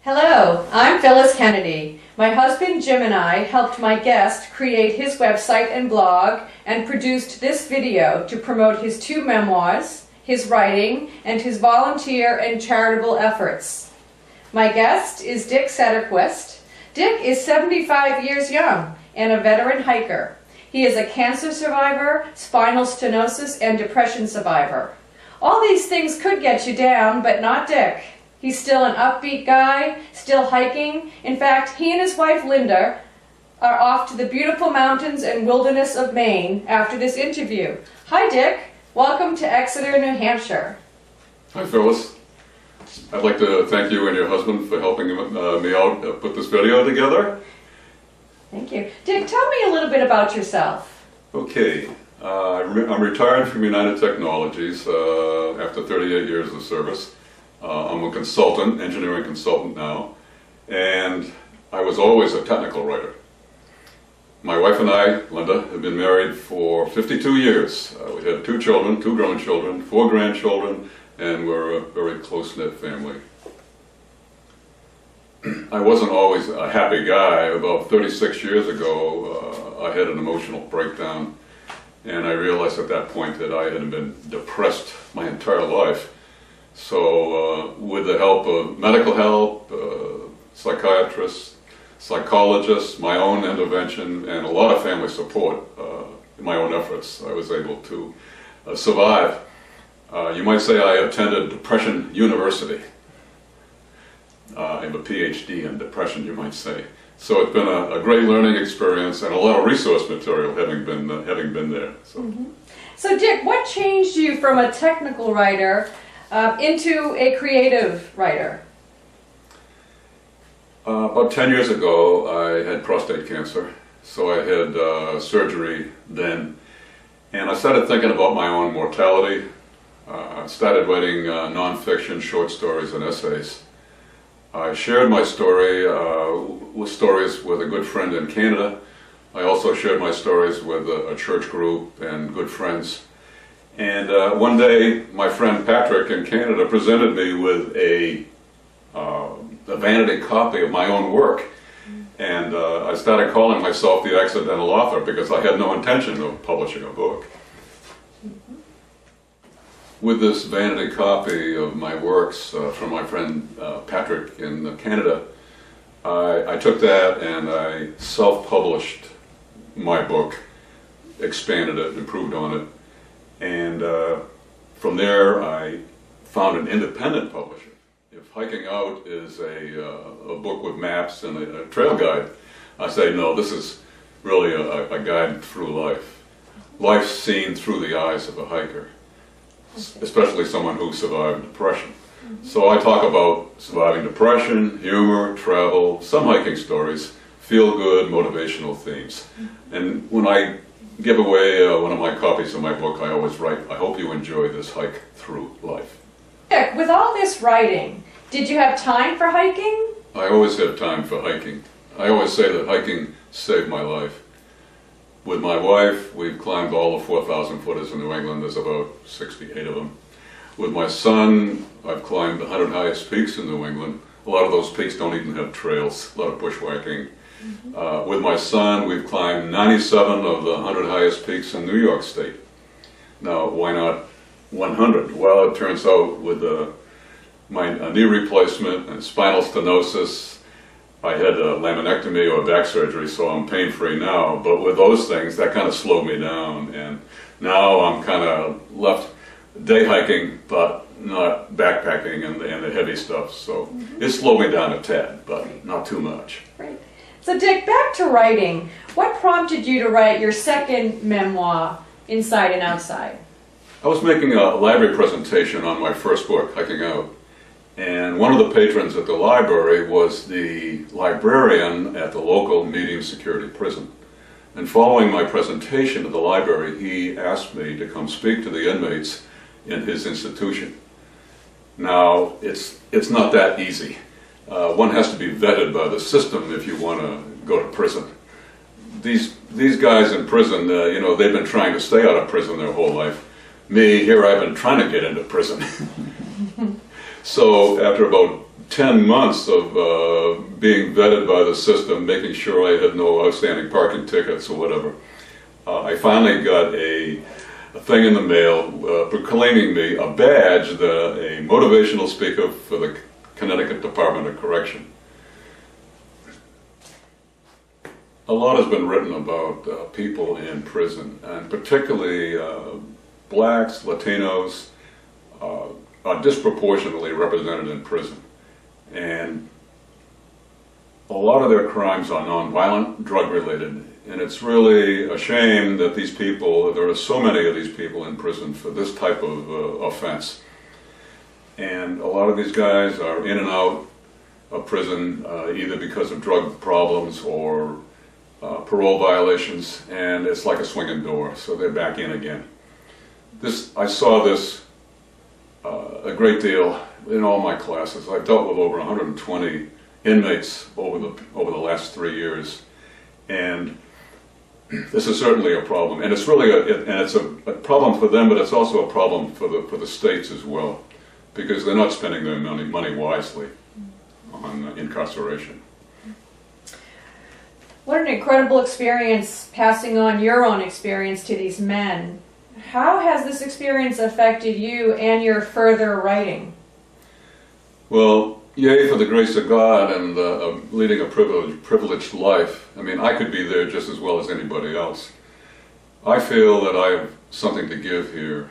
Hello, I'm Phyllis Kennedy. My husband Jim and I helped my guest create his website and blog and produced this video to promote his 2 memoirs, his writing, and his volunteer and charitable efforts. My guest is Dick Sederquist. Dick is 75 years young and a veteran hiker. He is a cancer survivor, spinal stenosis, and depression survivor. All these things could get you down, but not Dick. He's still an upbeat guy, still hiking. In fact, he and his wife Linda are off to the beautiful mountains and wilderness of Maine after this interview. Hi Dick, welcome to Exeter, New Hampshire. Hi Phyllis. I'd like to thank you and your husband for helping me out put this video together. Thank you. Dick, tell me a little bit about yourself. Okay, I'm retired from United Technologies after 38 years of service. I'm a consultant, engineering consultant now, and I was always a technical writer. My wife and I, Linda, have been married for 52 years. We have 2 children, 2 grown children, 4 grandchildren, and we're a very close-knit family. I wasn't always a happy guy. About 36 years ago, I had an emotional breakdown, and I realized at that point that I had been depressed my entire life. So with the help of medical help, psychiatrists, psychologists, my own intervention, and a lot of family support in my own efforts, I was able to survive. You might say I attended Depression University. I have a PhD in depression, you might say. So it's been a great learning experience and a lot of resource material having been there. So. So Dick, what changed you from a technical writer into a creative writer? About 10 years ago, I had prostate cancer, so I had surgery then, and I started thinking about my own mortality. I started writing nonfiction, short stories, and essays. I shared my story with a good friend in Canada. I also shared my stories with a church group and good friends. And one day, my friend Patrick in Canada presented me with a vanity copy of my own work. And I started calling myself the accidental author because I had no intention of publishing a book. With this vanity copy of my works from my friend Patrick in Canada, I took that and I self-published my book, expanded it, improved on it. And from there, I found an independent publisher. If Hiking Out is a book with maps and a trail guide, I say, no, this is really a guide through life. Life seen through the eyes of a hiker, especially someone who survived depression. So I talk about surviving depression, humor, travel, some hiking stories, feel-good, motivational themes. And when I give away one of my copies of my book, I always write, I hope you enjoy this hike through life. Dick, with all this writing, did you have time for hiking? I always have time for hiking. I always say that hiking saved my life. With my wife, we've climbed all the 4,000 footers in New England. There's about 68 of them. With my son, I've climbed the 100 highest peaks in New England. A lot of those peaks don't even have trails, a lot of bushwhacking. With my son, we've climbed 97 of the 100 highest peaks in New York State. Now, why not 100? Well, it turns out with my knee replacement and spinal stenosis, I had a laminectomy or back surgery, so I'm pain-free now. But with those things, that kind of slowed me down. And now I'm kind of left day hiking, but not backpacking and the heavy stuff. So it slowed me down a tad, but not too much. Right. So Dick, back to writing. What prompted you to write your second memoir, Inside and Outside? I was making a library presentation on my first book, Hiking Out. And one of the patrons at the library was the librarian at the local medium security prison. And following my presentation at the library, he asked me to come speak to the inmates in his institution. Now, it's not that easy. One has to be vetted by the system if you want to go to prison. These guys in prison, you know, they've been trying to stay out of prison their whole life. Me, here I've been trying to get into prison. So after about 10 months of being vetted by the system, making sure I had no outstanding parking tickets or whatever, I finally got a thing in the mail proclaiming me a badge, a motivational speaker for the Connecticut Department of Correction. A lot has been written about people in prison, and particularly blacks, Latinos are disproportionately represented in prison. And a lot of their crimes are nonviolent, drug-related, and it's really a shame that these people, there are so many of these people in prison for this type of offense. And a lot of these guys are in and out of prison either because of drug problems or parole violations, and it's like a swinging door, so they're back in again. I saw this a great deal in all my classes. I've dealt with over 120 inmates over the last 3 years, and this is certainly a problem. And it's really a problem for them, but it's also a problem for the states as well, because they're not spending their money wisely on incarceration. What an incredible experience passing on your own experience to these men. How has this experience affected you and your further writing? Well, yea, for the grace of God and leading a privileged life. I mean, I could be there just as well as anybody else. I feel that I have something to give here,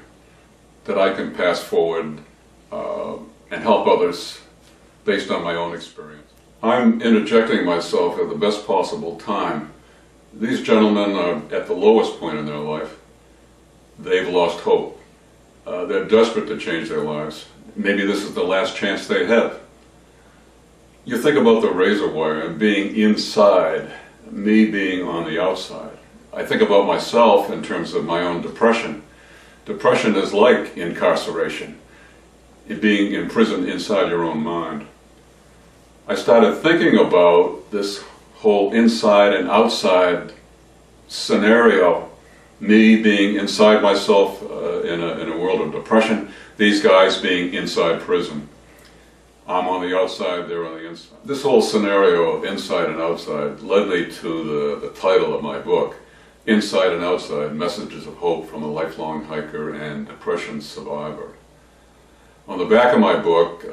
that I can pass forward and help others based on my own experience. I'm interjecting myself at the best possible time. These gentlemen are at the lowest point in their life. They've lost hope. They're desperate to change their lives. Maybe this is the last chance they have. You think about the razor wire and being inside, me being on the outside. I think about myself in terms of my own depression. Depression is like incarceration, being imprisoned inside your own mind. I started thinking about this whole inside and outside scenario, me being inside myself in a world of depression, these guys being inside prison. I'm on the outside, they're on the inside. This whole scenario of inside and outside led me to the title of my book, Inside and Outside, Messages of Hope from a Lifelong Hiker and Depression Survivor. On the back of my book,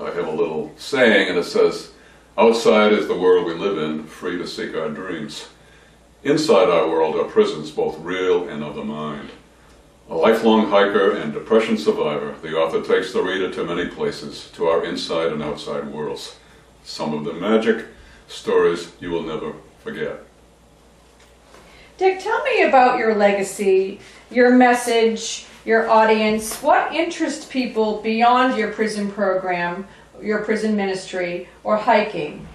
I have a little saying, and it says, "Outside is the world we live in, free to seek our dreams. Inside our world are prisons, both real and of the mind. A lifelong hiker and depression survivor, the author takes the reader to many places, to our inside and outside worlds. Some of them magic, stories you will never forget." Dick, tell me about your legacy, your message, your audience. What interests people beyond your prison program, your prison ministry, or hiking?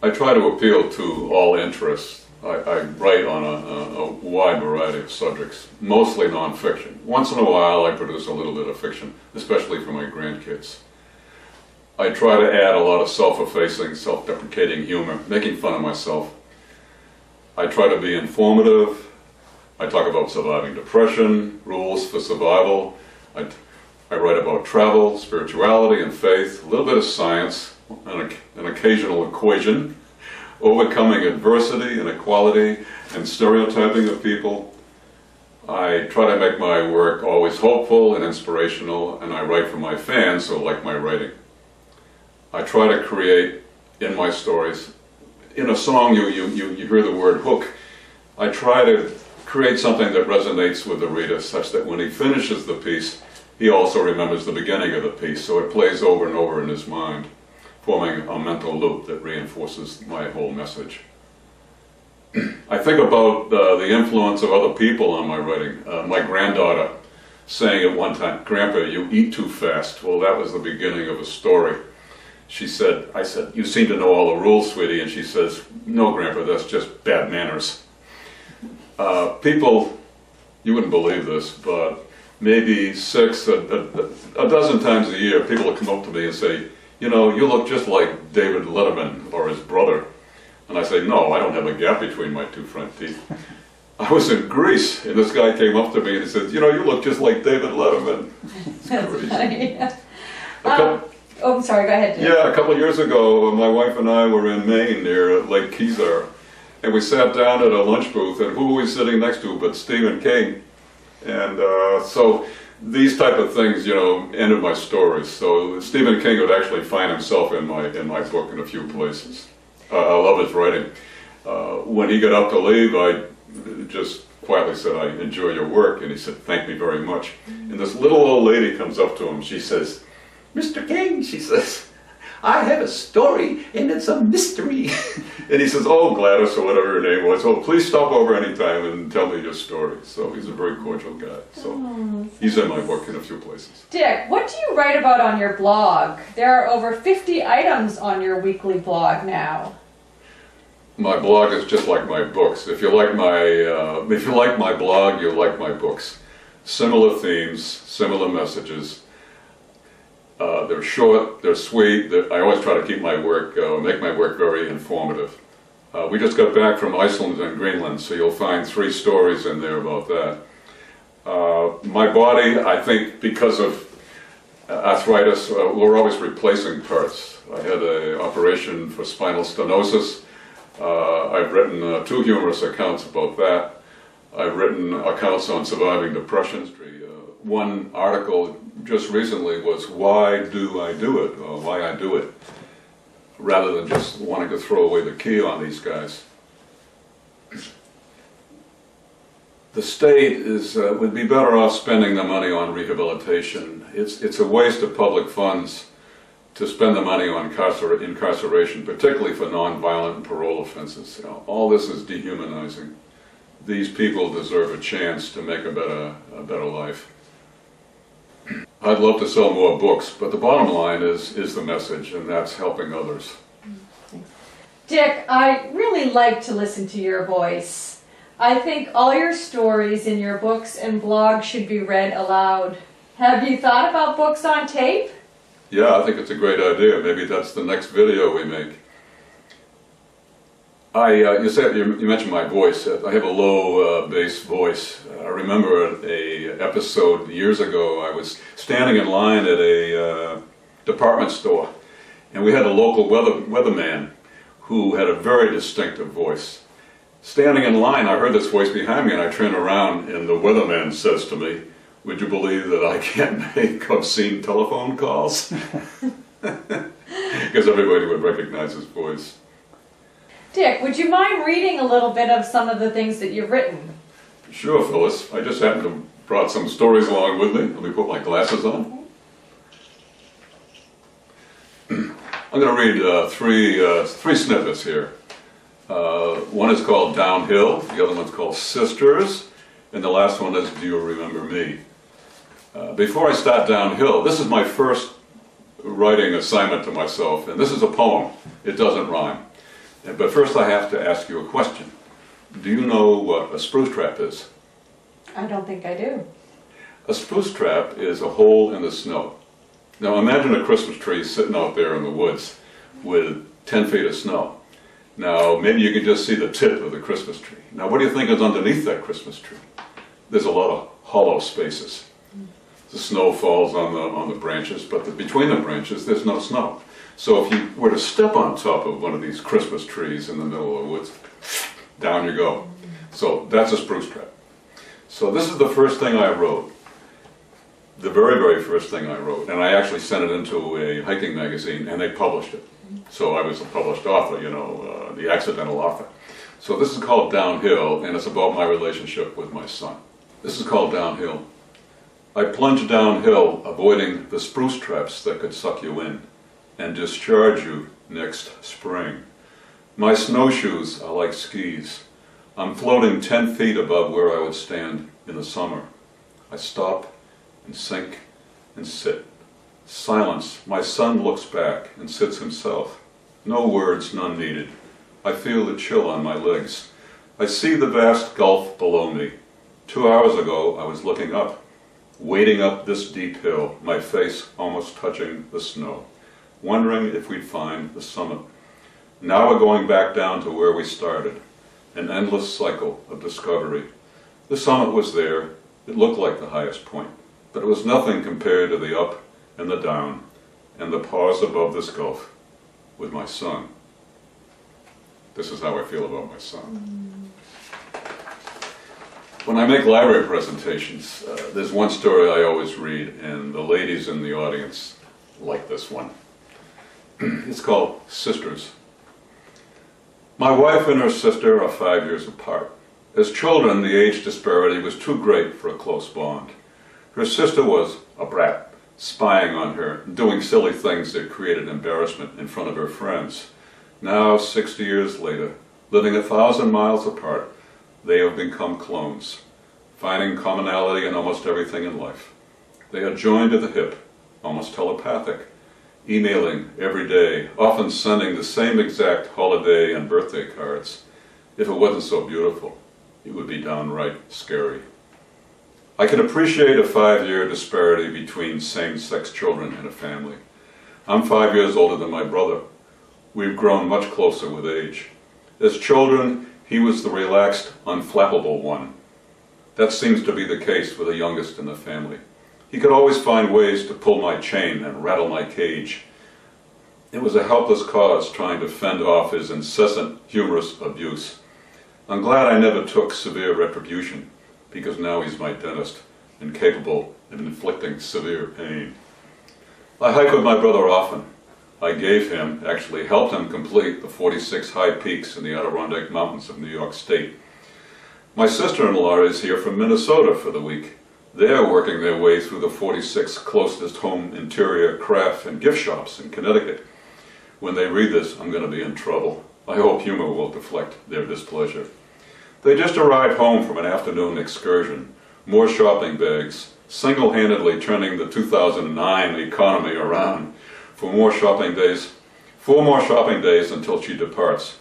I try to appeal to all interests. I write on a wide variety of subjects, mostly nonfiction. Once in a while I produce a little bit of fiction, especially for my grandkids. I try to add a lot of self-effacing, self-deprecating humor, making fun of myself. I try to be informative. I talk about surviving depression, rules for survival. I write about travel, spirituality, and faith, a little bit of science, an occasional equation, overcoming adversity, inequality, and stereotyping of people. I try to make my work always hopeful and inspirational, and I write for my fans who like my writing. I try to create in my stories, in a song you hear the word hook. I try to create something that resonates with the reader such that when he finishes the piece, he also remembers the beginning of the piece, so it plays over and over in his mind, forming a mental loop that reinforces my whole message. I think about the influence of other people on my writing. My granddaughter saying at one time, "Grandpa, you eat too fast." Well, that was the beginning of a story. I said, "You seem to know all the rules, sweetie," and she says, "No, Grandpa, that's just bad manners." People, you wouldn't believe this, but maybe a dozen times a year, people will come up to me and say, "You know, you look just like David Letterman or his brother." And I say, "No, I don't have a gap between my two front teeth." I was in Greece, and this guy came up to me and he said, "You know, you look just like David Letterman." It's crazy. Yeah. Oh, I'm sorry, go ahead, Dick. Yeah, a couple of years ago, my wife and I were in Maine near Lake Kezar, and we sat down at a lunch booth, and who were we sitting next to but Stephen King? And so these type of things, you know, ended my stories. So Stephen King would actually find himself in my book in a few places. I love his writing. When he got up to leave, I just quietly said, "I enjoy your work," and he said, "Thank me very much." And this little old lady comes up to him. She says, "Mr. King," she says, "I have a story, and it's a mystery." And he says, "Oh, Gladys," or whatever her name was, "oh, please stop over anytime and tell me your story." So he's a very cordial guy. So he's in my book in a few places. Dick, what do you write about on your blog? There are over 50 items on your weekly blog now. My blog is just like my books. If you like my blog, you'll like my books. Similar themes, similar messages. They're short, they're sweet. I always try to keep my work, make my work very informative. We just got back from Iceland and Greenland, so you'll find 3 stories in there about that. My body, I think, because of arthritis, we're always replacing parts. I had an operation for spinal stenosis. I've written 2 humorous accounts about that. I've written accounts on surviving depression. One article just recently was why do I do it, or why I do it, rather than just wanting to throw away the key on these guys. The state would be better off spending the money on rehabilitation. It's a waste of public funds to spend the money on incarceration, particularly for nonviolent and parole offenses. You know, all this is dehumanizing. These people deserve a chance to make a better life. I'd love to sell more books, but the bottom line is the message, and that's helping others. Dick, I really like to listen to your voice. I think all your stories in your books and blog should be read aloud. Have you thought about books on tape? Yeah, I think it's a great idea. Maybe that's the next video we make. You mentioned my voice. I have a low bass voice. I remember a episode years ago. I was standing in line at a department store, and we had a local weatherman who had a very distinctive voice. Standing in line, I heard this voice behind me, and I turned around, and the weatherman says to me, "Would you believe that I can't make obscene telephone calls?" Because everybody would recognize his voice. Dick, would you mind reading a little bit of some of the things that you've written? Sure, Phyllis. I just happened to brought some stories along with me. Let me put my glasses on. I'm going to read three snippets here. One is called Downhill, the other one's called Sisters, and the last one is Do You Remember Me? Before I start Downhill, this is my first writing assignment to myself, and this is a poem. It doesn't rhyme. But first I have to ask you a question. Do you know what a spruce trap is? I don't think I do. A spruce trap is a hole in the snow. Now imagine a Christmas tree sitting out there in the woods with 10 feet of snow. Now maybe you can just see the tip of the Christmas tree. Now what do you think is underneath that Christmas tree? There's a lot of hollow spaces. The snow falls on the branches, but between the branches there's no snow. So if you were to step on top of one of these Christmas trees in the middle of the woods, down you go. So that's a spruce trap. So this is the first thing I wrote. The very, very first thing I wrote. And I actually sent it into a hiking magazine and they published it. So I was a published author, you know, the accidental author. So this is called Downhill, and it's about my relationship with my son. This is called Downhill. I plunged downhill, avoiding the spruce traps that could suck you in and discharge you next spring. My snowshoes are like skis. I'm floating 10 feet above where I would stand in the summer. I stop and sink and sit. Silence. My son looks back and sits himself. No words, none needed. I feel the chill on my legs. I see the vast gulf below me. 2 hours ago, I was looking up, wading up this deep hill, my face almost touching the snow, wondering if we'd find the summit. Now we're going back down to where we started, an endless cycle of discovery. The summit was there. It looked like the highest point, but it was nothing compared to the up and the down, and the pause above this gulf with my son. This is how I feel about my son. When I make library presentations, there's one story I always read, and the ladies in the audience like this one. It's called Sisters. My wife and her sister are 5 years apart. As children, the age disparity was too great for a close bond. Her sister was a brat, spying on her, doing silly things that created embarrassment in front of her friends. Now, 60 years later, living 1,000 miles apart, they have become clones, finding commonality in almost everything in life. They are joined at the hip, almost telepathic, emailing every day, often sending the same exact holiday and birthday cards. If it wasn't so beautiful, it would be downright scary. I can appreciate a 5-year disparity between same-sex children in a family. I'm 5 years older than my brother. We've grown much closer with age. As children, he was the relaxed, unflappable one. That seems to be the case for the youngest in the family. He could always find ways to pull my chain and rattle my cage. It was a helpless cause trying to fend off his incessant, humorous abuse. I'm glad I never took severe retribution, because now he's my dentist and capable of inflicting severe pain. I hike with my brother often. I actually helped him complete the 46 high peaks in the Adirondack Mountains of New York State. My sister-in-law is here from Minnesota for the week. They're working their way through the 46 closest home interior craft and gift shops in Connecticut. When they read this, I'm going to be in trouble. I hope humor will deflect their displeasure. They just arrived home from an afternoon excursion, more shopping bags, single-handedly turning the 2009 economy around. 4 more shopping days until she departs.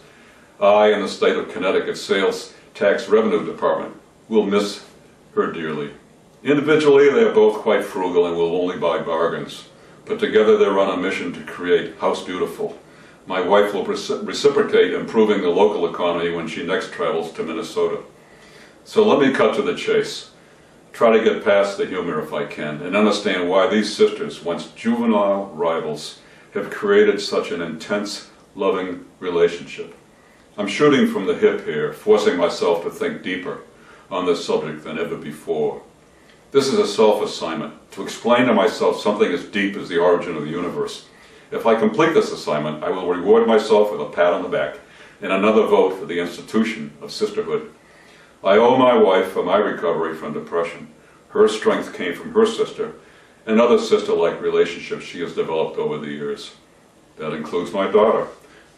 I and the state of Connecticut Sales Tax Revenue Department will miss her dearly. Individually, they are both quite frugal and will only buy bargains, but together they're on a mission to create House Beautiful. My wife will reciprocate improving the local economy when she next travels to Minnesota. So let me cut to the chase. Try to get past the humor if I can, and understand why these sisters, once juvenile rivals, have created such an intense, loving relationship. I'm shooting from the hip here, forcing myself to think deeper on this subject than ever before. This is a self-assignment, to explain to myself something as deep as the origin of the universe. If I complete this assignment, I will reward myself with a pat on the back and another vote for the institution of sisterhood. I owe my wife for my recovery from depression. Her strength came from her sister and other sister-like relationships she has developed over the years. That includes my daughter.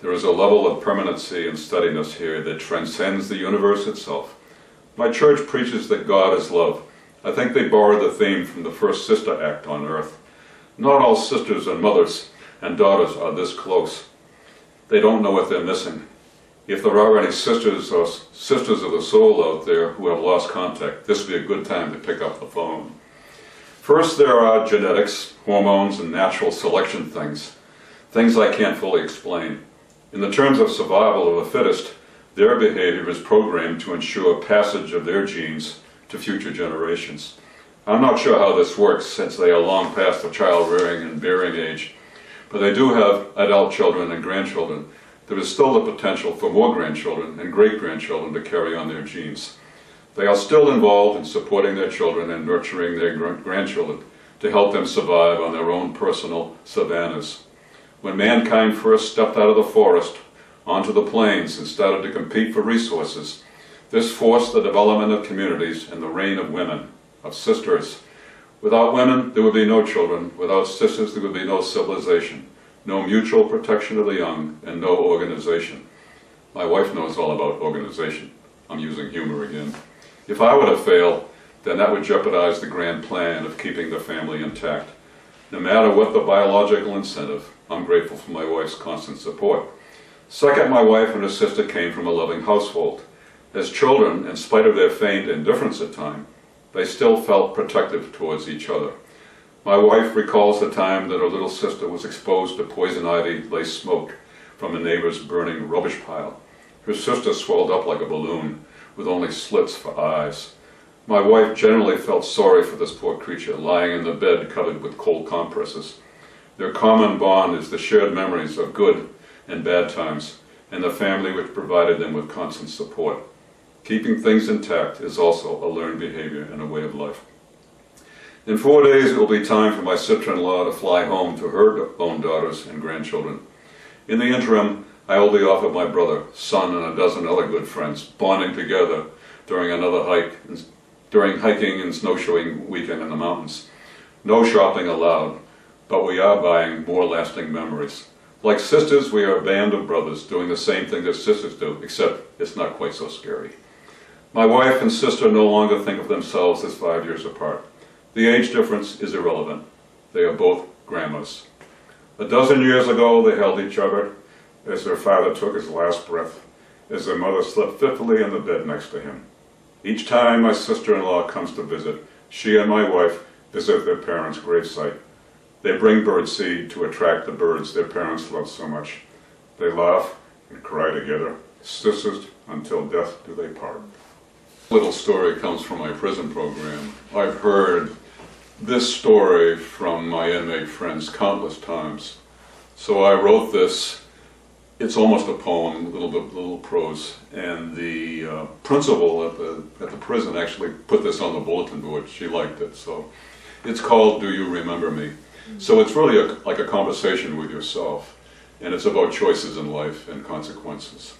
There is a level of permanency and steadiness here that transcends the universe itself. My church preaches that God is love. I think they borrowed the theme from the first Sister Act on earth. Not all sisters and mothers and daughters are this close. They don't know what they're missing. If there are any sisters or sisters of the soul out there who have lost contact, this would be a good time to pick up the phone. First, there are genetics, hormones, and natural selection things I can't fully explain. In the terms of survival of the fittest, their behavior is programmed to ensure passage of their genes to future generations. I'm not sure how this works, since they are long past the child-rearing and bearing age, but they do have adult children and grandchildren. There is still the potential for more grandchildren and great-grandchildren to carry on their genes. They are still involved in supporting their children and nurturing their grandchildren to help them survive on their own personal savannas. When mankind first stepped out of the forest onto the plains and started to compete for resources, this forced the development of communities and the reign of women, of sisters. Without women, there would be no children. Without sisters, there would be no civilization, no mutual protection of the young, and no organization. My wife knows all about organization. I'm using humor again. If I were to fail, then that would jeopardize the grand plan of keeping the family intact. No matter what the biological incentive, I'm grateful for my wife's constant support. Second, my wife and her sister came from a loving household. As children, in spite of their feigned indifference at times, they still felt protective towards each other. My wife recalls the time that her little sister was exposed to poison ivy lace smoke from a neighbor's burning rubbish pile. Her sister swelled up like a balloon, with only slits for eyes. My wife generally felt sorry for this poor creature, lying in the bed covered with cold compresses. Their common bond is the shared memories of good and bad times, and the family which provided them with constant support. Keeping things intact is also a learned behavior and a way of life. In 4 days, it will be time for my sister-in-law to fly home to her own daughters and grandchildren. In the interim, I will be off with my brother, son, and a dozen other good friends, bonding together during another hike, during hiking and snowshoeing weekend in the mountains. No shopping allowed, but we are buying more lasting memories. Like sisters, we are a band of brothers doing the same thing that sisters do, except it's not quite so scary. My wife and sister no longer think of themselves as 5 years apart. The age difference is irrelevant. They are both grandmas. A dozen years ago, they held each other as their father took his last breath, as their mother slept fitfully in the bed next to him. Each time my sister-in-law comes to visit, she and my wife visit their parents' gravesite. They bring birdseed to attract the birds their parents loved so much. They laugh and cry together, sisters until death do they part. Little story comes from my prison program. I've heard this story from my inmate friends countless times. So I wrote this. It's almost a poem, a little prose, and the principal at the prison actually put this on the bulletin board. She liked it, so it's called "Do You Remember Me?" So it's really like a conversation with yourself, and it's about choices in life and consequences.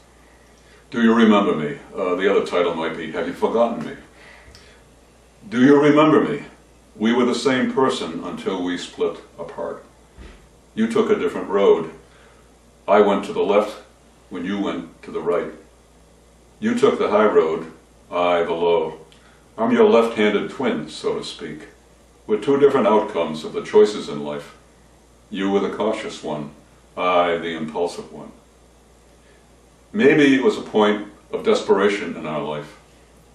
Do you remember me? The other title might be, Have you forgotten me? Do you remember me? We were the same person until we split apart. You took a different road. I went to the left when you went to the right. You took the high road, I the low. I'm your left-handed twin, so to speak, with two different outcomes of the choices in life. You were the cautious one, I the impulsive one. Maybe it was a point of desperation in our life.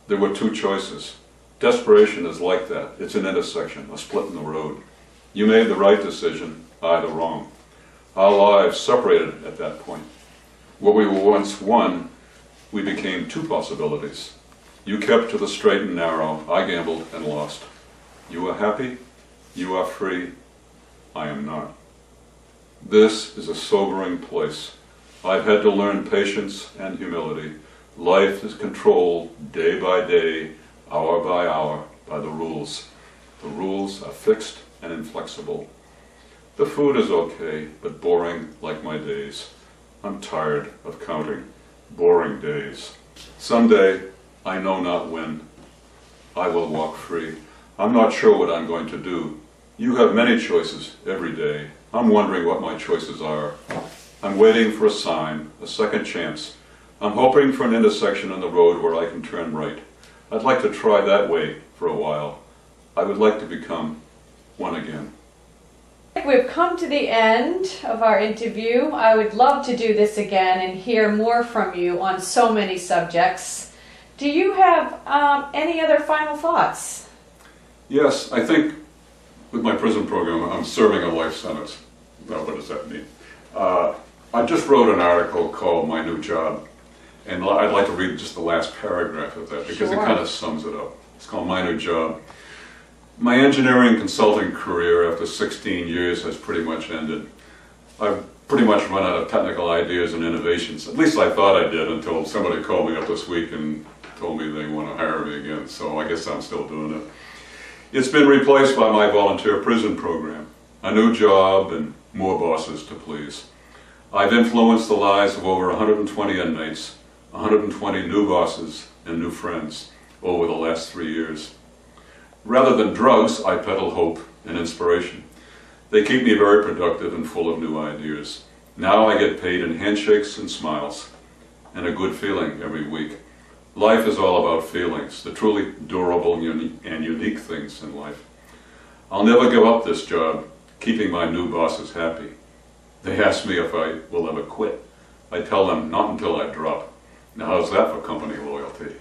There were two choices. Desperation is like that. It's an intersection, a split in the road. You made the right decision, I the wrong. Our lives separated at that point. What we were once one, we became two possibilities. You kept to the straight and narrow, I gambled and lost. You are happy, you are free, I am not. This is a sobering place. I've had to learn patience and humility. Life is controlled day by day, hour by hour, by the rules. The rules are fixed and inflexible. The food is okay, but boring like my days. I'm tired of counting boring days. Someday, I know not when, I will walk free. I'm not sure what I'm going to do. You have many choices every day. I'm wondering what my choices are. I'm waiting for a sign, a second chance. I'm hoping for an intersection on the road where I can turn right. I'd like to try that way for a while. I would like to become one again. We've come to the end of our interview. I would love to do this again and hear more from you on so many subjects. Do you have any other final thoughts? Yes, I think with my prison program, I'm serving a life sentence. Now, what does that mean? I just wrote an article called My New Job, and I'd like to read just the last paragraph of that because It kind of sums it up. It's called My New Job. My engineering consulting career after 16 years has pretty much ended. I've pretty much run out of technical ideas and innovations. At least I thought I did until somebody called me up this week and told me they want to hire me again, so I guess I'm still doing it. It's been replaced by my volunteer prison program, a new job and more bosses to please. I've influenced the lives of over 120 inmates, 120 new bosses and new friends over the last 3 years. Rather than drugs, I peddle hope and inspiration. They keep me very productive and full of new ideas. Now I get paid in handshakes and smiles, and a good feeling every week. Life is all about feelings, the truly durable and unique things in life. I'll never give up this job, keeping my new bosses happy. They ask me if I will ever quit. I tell them not until I drop. Now how's that for company loyalty?